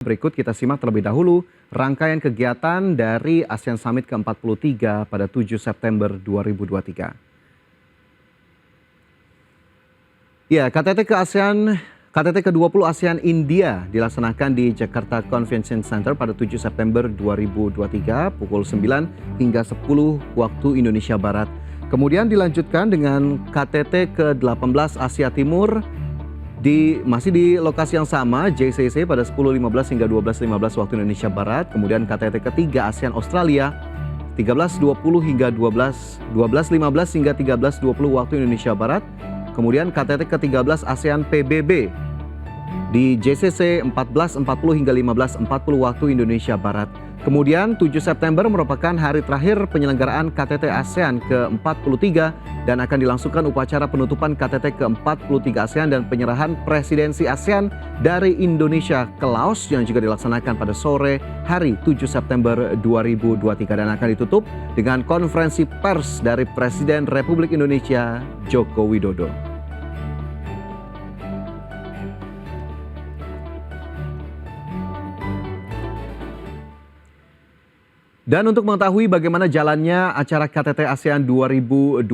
Berikut kita simak terlebih dahulu rangkaian kegiatan dari ASEAN Summit ke-43 pada 7 September 2023. Ya, KTT ke-20 ASEAN India dilaksanakan di Jakarta Convention Center pada 7 September 2023 pukul 9 hingga 10 waktu Indonesia Barat. Kemudian dilanjutkan dengan KTT ke-18 Asia Timur masih di lokasi yang sama, JCC pada 10.15 hingga 12.15 waktu Indonesia Barat. Kemudian KTT ketiga ASEAN Australia 13.20 hingga 12.15 hingga 13.20 waktu Indonesia Barat. Kemudian KTT ke-13 ASEAN PBB di JCC 14.40 hingga 15.40 waktu Indonesia Barat. Kemudian 7 September merupakan hari terakhir penyelenggaraan KTT ASEAN ke-43 dan akan dilangsungkan upacara penutupan KTT ke-43 ASEAN dan penyerahan presidensi ASEAN dari Indonesia ke Laos yang juga dilaksanakan pada sore hari 7 September 2023 dan akan ditutup dengan konferensi pers dari Presiden Republik Indonesia Joko Widodo. Dan untuk mengetahui bagaimana jalannya acara KTT ASEAN 2023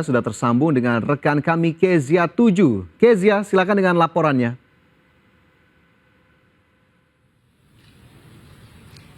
sudah tersambung dengan rekan kami Kezia 7. Kezia, silakan dengan laporannya.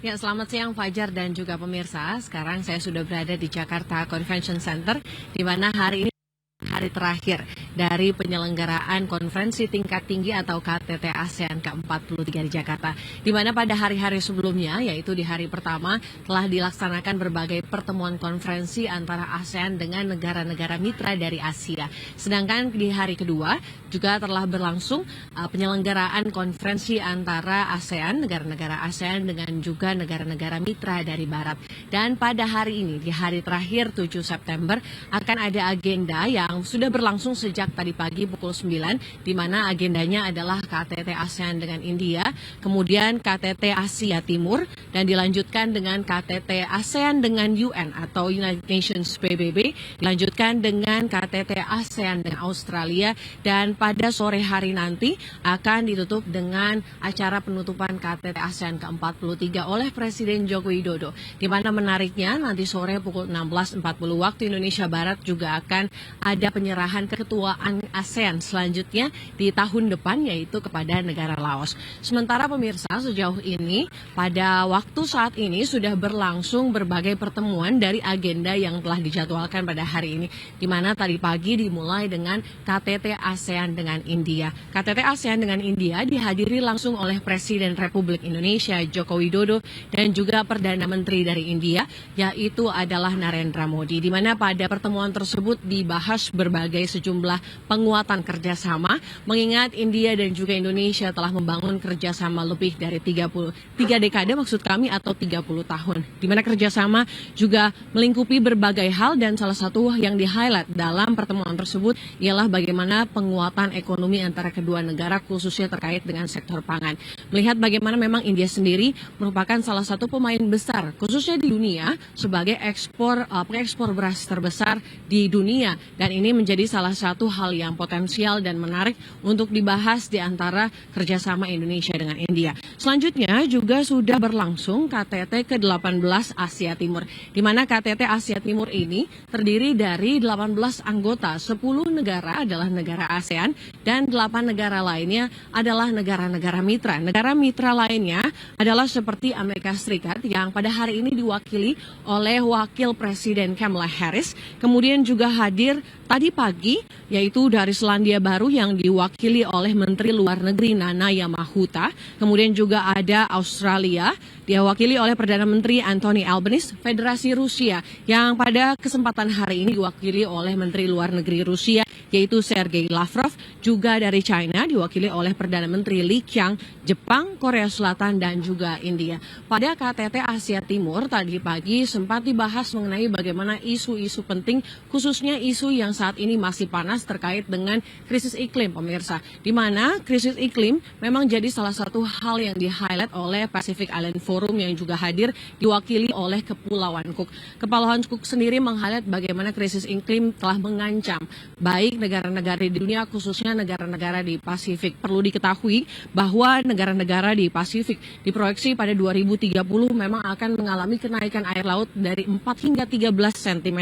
Ya, selamat siang Fajar dan juga pemirsa. Sekarang saya sudah berada di Jakarta Convention Center, di mana hari ini hari terakhir dari penyelenggaraan konferensi tingkat tinggi atau KTT ASEAN ke-43 di Jakarta. Di mana pada hari-hari sebelumnya, yaitu di hari pertama, telah dilaksanakan berbagai pertemuan konferensi antara ASEAN dengan negara-negara mitra dari Asia. Sedangkan di hari kedua juga telah berlangsung penyelenggaraan konferensi antara ASEAN, negara-negara ASEAN dengan juga negara-negara mitra dari Barat. Dan pada hari ini, di hari terakhir 7 September, akan ada agenda yang sudah berlangsung sejak tadi pagi pukul 9, di mana agendanya adalah KTT ASEAN dengan India, kemudian KTT Asia Timur, dan dilanjutkan dengan KTT ASEAN dengan UN atau United Nations PBB, dilanjutkan dengan KTT ASEAN dengan Australia, dan pada sore hari nanti akan ditutup dengan acara penutupan KTT ASEAN ke-43 oleh Presiden Joko Widodo, di mana menariknya nanti sore pukul 16.40 waktu Indonesia Barat juga akan ada penyerahan keketuaan ASEAN selanjutnya di tahun depan, yaitu kepada negara Laos. Sementara pemirsa, sejauh ini pada waktu saat ini sudah berlangsung berbagai pertemuan dari agenda yang telah dijadwalkan pada hari ini, di mana tadi pagi dimulai dengan KTT ASEAN dengan India. KTT ASEAN dengan India dihadiri langsung oleh Presiden Republik Indonesia Joko Widodo dan juga Perdana Menteri dari India, yaitu adalah Narendra Modi, di mana pada pertemuan tersebut dibahas berbagai sejumlah penguatan kerjasama, mengingat India dan juga Indonesia telah membangun kerjasama lebih dari 3 dekade maksud kami atau 30 tahun, di mana kerjasama juga melingkupi berbagai hal dan salah satu yang di-highlight dalam pertemuan tersebut ialah bagaimana penguatan ekonomi antara kedua negara khususnya terkait dengan sektor pangan. Melihat bagaimana memang India sendiri merupakan salah satu pemain besar khususnya di dunia sebagai pengekspor beras terbesar di dunia, dan ini menjadi salah satu hal yang potensial dan menarik untuk dibahas di antara kerjasama Indonesia dengan India. Selanjutnya juga sudah berlangsung KTT ke-18 Asia Timur, di mana KTT Asia Timur ini terdiri dari 18 anggota, 10 negara adalah negara ASEAN dan 8 negara lainnya adalah negara-negara mitra. Negara mitra lainnya adalah seperti Amerika Serikat yang pada hari ini diwakili oleh Wakil Presiden Kamala Harris, kemudian juga hadir tadi pagi yaitu dari Selandia Baru yang diwakili oleh Menteri Luar Negeri Nana Yamamoto, kemudian juga ada Australia diwakili oleh Perdana Menteri Anthony Albanese, Federasi Rusia yang pada kesempatan hari ini diwakili oleh Menteri Luar Negeri Rusia yaitu Sergei Lavrov, juga dari China diwakili oleh Perdana Menteri Li Qiang, Jepang, Korea Selatan dan juga India. Pada KTT Asia Timur tadi pagi sempat dibahas mengenai bagaimana isu-isu penting khususnya isu yang saat ini masih panas terkait dengan krisis iklim, pemirsa. Di mana krisis iklim memang jadi salah satu hal yang di-highlight oleh Pacific Island Forum yang juga hadir diwakili oleh Kepulauan Cook. Kepulauan Cook sendiri meng-highlight bagaimana krisis iklim telah mengancam baik negara-negara di dunia, khususnya negara-negara di Pasifik. Perlu diketahui bahwa negara-negara di Pasifik diproyeksi pada 2030 memang akan mengalami kenaikan air laut dari 4 hingga 13 cm.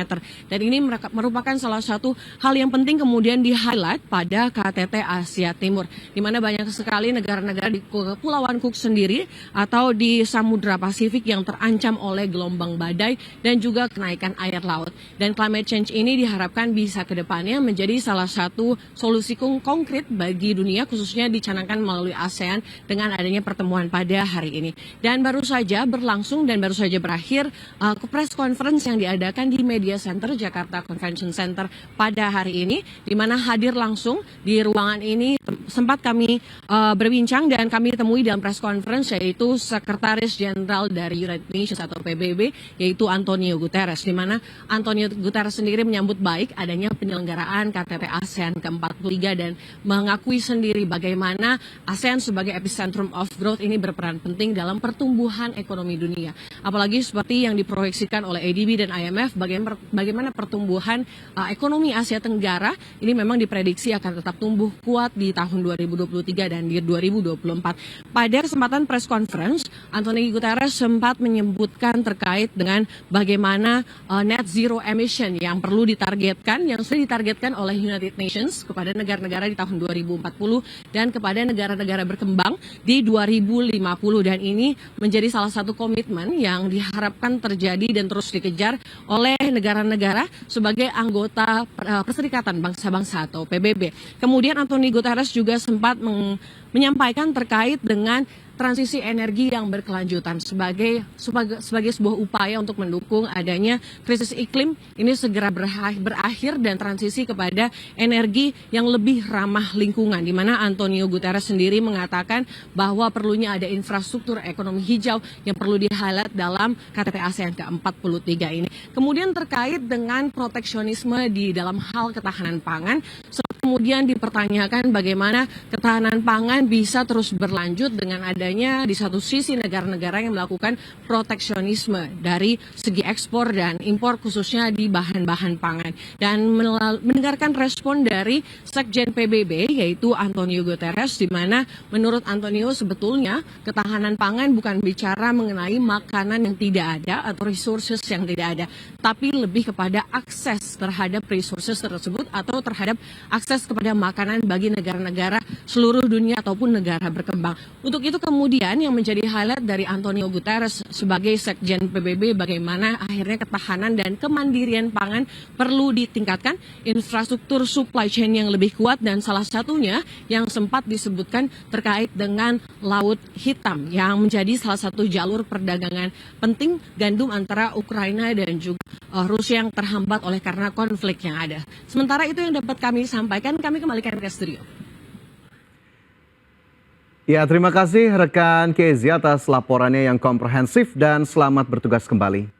Dan ini merupakan salah satu hal yang penting kemudian di-highlight pada KTT Asia Timur, di mana banyak sekali negara-negara di Kepulauan Cook sendiri atau di Samudra Pasifik yang terancam oleh gelombang badai dan juga kenaikan air laut. Dan climate change ini diharapkan bisa ke depannya menjadi salah satu solusi konkret bagi dunia, khususnya dicanangkan melalui ASEAN dengan adanya pertemuan pada hari ini. Dan baru saja berlangsung dan baru saja berakhir press conference yang diadakan di Media Center Jakarta Convention Center pada hari ini, di mana hadir langsung di ruangan ini sempat kami berbincang dan kami temui dalam press conference yaitu Sekretaris Jenderal dari United Nations atau PBB, yaitu Antonio Guterres, di mana Antonio Guterres sendiri menyambut baik adanya penyelenggaraan KTT ASEAN ke-43 dan mengakui sendiri bagaimana ASEAN sebagai epicentrum of growth ini berperan penting dalam pertumbuhan ekonomi dunia. Apalagi seperti yang diproyeksikan oleh ADB dan IMF, bagaimana pertumbuhan ekonomi Asia Tenggara ini memang diprediksi akan tetap tumbuh kuat di tahun 2023 dan di 2024. Pada kesempatan press conference, Antonio Guterres sempat menyebutkan terkait dengan bagaimana net zero emission yang perlu ditargetkan, yang sudah ditargetkan oleh United Nations kepada negara-negara di tahun 2040 dan kepada negara-negara berkembang di 2050. Dan ini menjadi salah satu komitmen yang diharapkan terjadi dan terus dikejar oleh negara-negara sebagai anggota Perserikatan Bangsa-Bangsa atau PBB. Kemudian Antonio Guterres juga sempat menyampaikan terkait dengan transisi energi yang berkelanjutan sebagai sebuah upaya untuk mendukung adanya krisis iklim ini segera berakhir dan transisi kepada energi yang lebih ramah lingkungan, di mana Antonio Guterres sendiri mengatakan bahwa perlunya ada infrastruktur ekonomi hijau yang perlu di-highlight dalam KTT ASEAN ke-43 ini. Kemudian terkait dengan proteksionisme di dalam hal ketahanan pangan, kemudian dipertanyakan bagaimana ketahanan pangan bisa terus berlanjut dengan adanya di satu sisi negara-negara yang melakukan proteksionisme dari segi ekspor dan impor khususnya di bahan-bahan pangan. Dan mendengarkan respon dari Sekjen PBB yaitu Antonio Guterres, di mana menurut Antonio sebetulnya ketahanan pangan bukan bicara mengenai makanan yang tidak ada atau resources yang tidak ada, tapi lebih kepada akses terhadap resources tersebut atau terhadap akses kepada makanan bagi negara-negara seluruh dunia ataupun negara berkembang. Untuk itu kemudian yang menjadi highlight dari Antonio Guterres sebagai Sekjen PBB, bagaimana akhirnya ketahanan dan kemandirian pangan perlu ditingkatkan, infrastruktur supply chain yang lebih kuat, dan salah satunya yang sempat disebutkan terkait dengan Laut Hitam yang menjadi salah satu jalur perdagangan penting gandum antara Ukraina dan juga Rusia yang terhambat oleh karena konflik yang ada. Sementara itu yang dapat kami sampaikan, kami kembalikan ke studio. Ya, terima kasih rekan Kezi atas laporannya yang komprehensif dan selamat bertugas kembali.